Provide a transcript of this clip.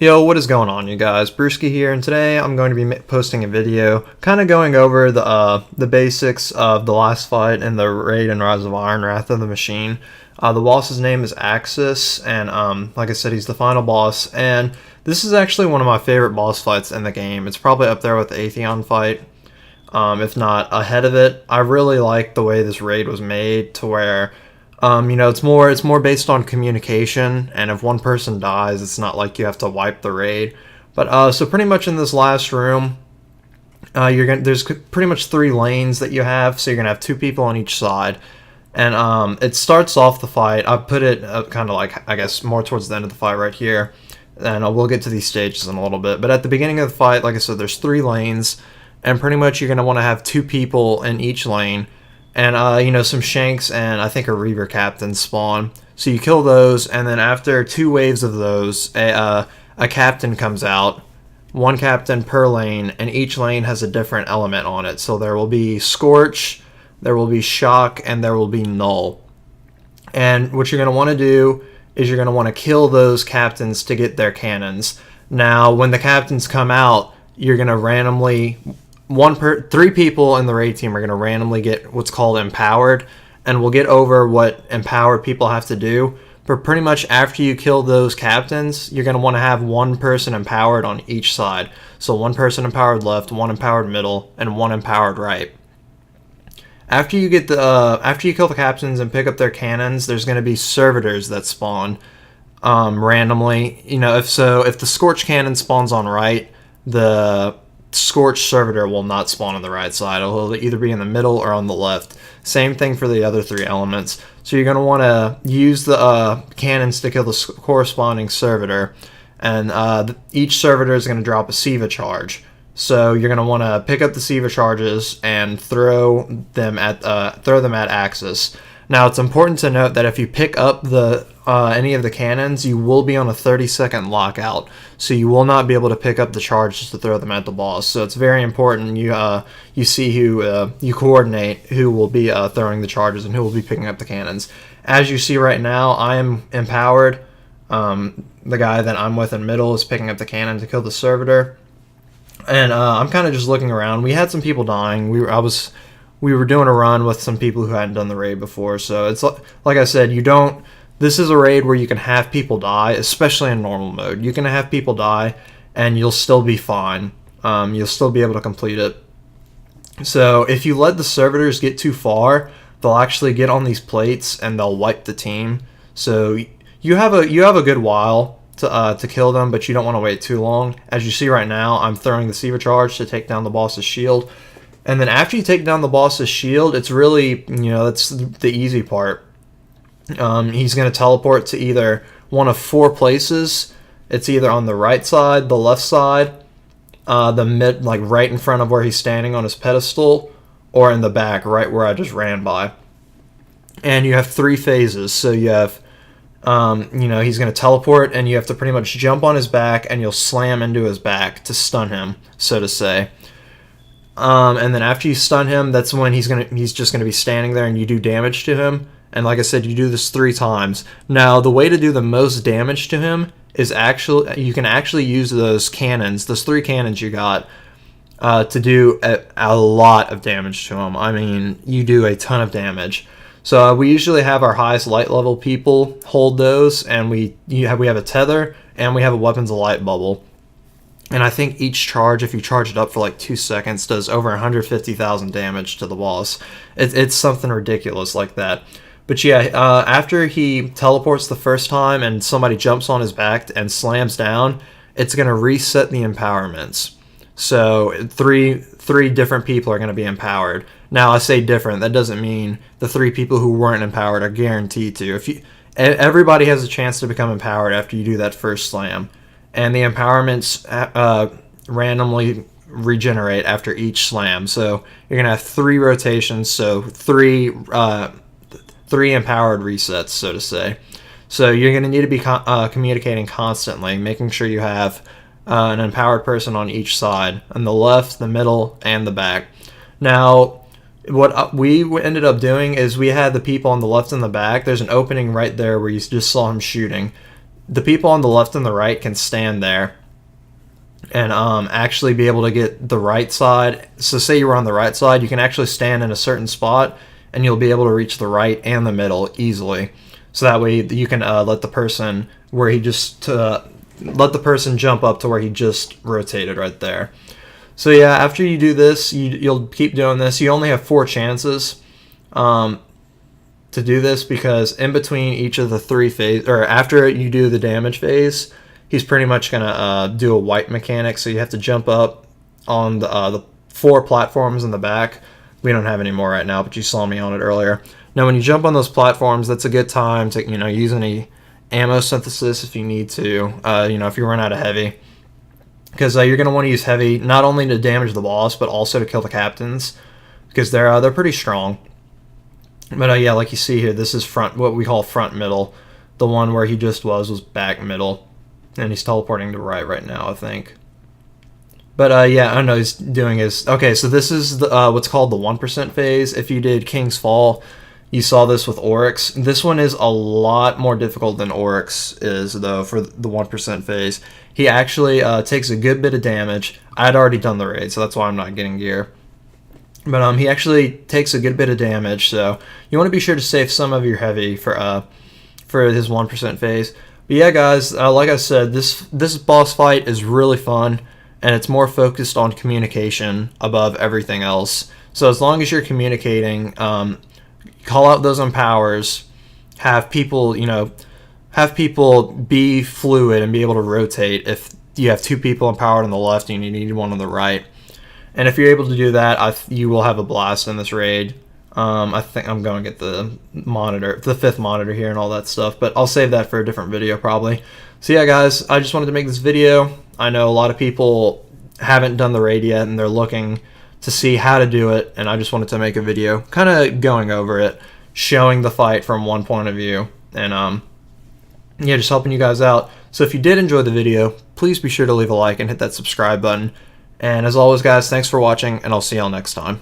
Yo, what is going on, you guys? Brewski here, and today I'm going to be posting a video kind of going over the basics of the last fight in the Raid and Rise of Iron, Wrath of the Machine. The boss's name is Aksis, and like I said, he's the final boss, and this is actually one of my favorite boss fights in the game. It's probably up there with the Atheon fight, if not ahead of it. I really like the way this raid was made to where it's more based on communication, and if one person dies, it's not like you have to wipe the raid. But so pretty much in this last room, there's pretty much 3 lanes that you have, so you're gonna have 2 people on each side, and it starts off the fight. I put it kind of like, I guess, more towards the end of the fight right here, and we'll get to these stages in a little bit. But at the beginning of the fight, like I said, there's 3 lanes, and pretty much you're gonna want to have 2 people in each lane. And, some Shanks and I think a Reaver Captain spawn. So you kill those, and then after 2 waves of those, a Captain comes out. 1 Captain per lane, and each lane has a different element on it. So there will be Scorch, there will be Shock, and there will be Null. And what you're going to want to do is you're going to want to kill those Captains to get their cannons. Now, when the Captains come out, you're going to randomly... 3 people in the raid team are going to randomly get what's called empowered, and we'll get over what empowered people have to do. But pretty much after you kill those captains, you're going to want to have 1 person empowered on each side. So 1 person empowered left, 1 empowered middle, and 1 empowered right. After you kill the captains and pick up their cannons, there's going to be servitors that spawn randomly. If the Scorch cannon spawns on right, the Scorch servitor will not spawn on the right side. It'll either be in the middle or on the left. Same thing for the other 3 elements. So you're going to want to use the cannons to kill the corresponding servitor, and each servitor is going to drop a Siva charge. So you're going to want to pick up the Siva charges and throw them at Aksis. Now, it's important to note that if you pick up any of the cannons, you will be on a 30-second lockout, so you will not be able to pick up the charges to throw them at the boss. So it's very important you see who you coordinate who will be throwing the charges and who will be picking up the cannons. As you see right now, I am empowered. The guy that I'm with in middle is picking up the cannon to kill the servitor, and I'm kind of just looking around. We had some people dying. We were doing a run with some people who hadn't done the raid before, so it's like I said, this is a raid where you can have people die, especially in normal mode. You can have people die, and you'll still be fine. You'll still be able to complete it. So if you let the servitors get too far, they'll actually get on these plates, and they'll wipe the team. So you have a good while to kill them, but you don't want to wait too long. As you see right now, I'm throwing the Siva charge to take down the boss's shield. And then after you take down the boss's shield, it's really, that's the easy part. He's going to teleport to either one of 4 places. It's either on the right side, the left side, the mid, like right in front of where he's standing on his pedestal, or in the back, right where I just ran by. And you have 3 phases. So you have, he's going to teleport, and you have to pretty much jump on his back, and you'll slam into his back to stun him, so to say. And then after you stun him, that's when he's just gonna be standing there, and you do damage to him. And like I said, you do this 3 times. Now, the way to do the most damage to him is you can actually use those cannons, those 3 cannons you got, to do a lot of damage to him. I mean, you do a ton of damage. So we usually have our highest light level people hold those, and we have a tether, and we have a weapons of light bubble. And I think each charge, if you charge it up for like 2 seconds, does over 150,000 damage to the boss. It's something ridiculous like that. But yeah, after he teleports the first time and somebody jumps on his back and slams down, it's going to reset the empowerments. So three different people are going to be empowered. Now, I say different. That doesn't mean the 3 people who weren't empowered are guaranteed to. Everybody has a chance to become empowered after you do that first slam. And the empowerments randomly regenerate after each slam. So you're going to have 3 rotations, so 3 empowered resets, so to say. So you're going to need to be communicating constantly, making sure you have an empowered person on each side, on the left, the middle, and the back. Now, what we ended up doing is we had the people on the left and the back. There's an opening right there where you just saw him shooting. the people on the left and the right can stand there and actually be able to get the right side. So say you were on the right side, you can actually stand in a certain spot and you'll be able to reach the right and the middle easily. So that way you can let the person let the person jump up to where he just rotated right there. So yeah, after you do this, you'll keep doing this. You only have 4 chances to do this, because in between each of the 3 phase, or after you do the damage phase, he's pretty much gonna do a wipe mechanic. So you have to jump up on the 4 platforms in the back. We don't have any more right now, but you saw me on it earlier. Now, when you jump on those platforms, that's a good time to use any ammo synthesis if you need to. If you run out of heavy, because you're gonna want to use heavy not only to damage the boss, but also to kill the captains, because they're pretty strong. But yeah, like you see here, this is what we call front middle. The one where he just was back middle, and he's teleporting to right now, I think. But yeah, I know he's doing his... Okay, so this is what's called the 1% phase. If you did King's Fall, you saw this with Oryx. This one is a lot more difficult than Oryx is, though, for the 1% phase. He actually takes a good bit of damage. I'd already done the raid, so that's why I'm not getting gear. But he actually takes a good bit of damage, so you want to be sure to save some of your heavy for his 1% phase. But yeah, guys, like I said, this boss fight is really fun, and it's more focused on communication above everything else. So as long as you're communicating, call out those empowers, have people be fluid and be able to rotate. If you have 2 people empowered on the left and you need one on the right. And if you're able to do that, you will have a blast in this raid. I think I'm going to get the 5th monitor here and all that stuff, but I'll save that for a different video probably. So yeah, guys, I just wanted to make this video. I know a lot of people haven't done the raid yet, and they're looking to see how to do it, and I just wanted to make a video kind of going over it, showing the fight from one point of view, and yeah, just helping you guys out. So if you did enjoy the video, please be sure to leave a like and hit that subscribe button. And as always, guys, thanks for watching, and I'll see y'all next time.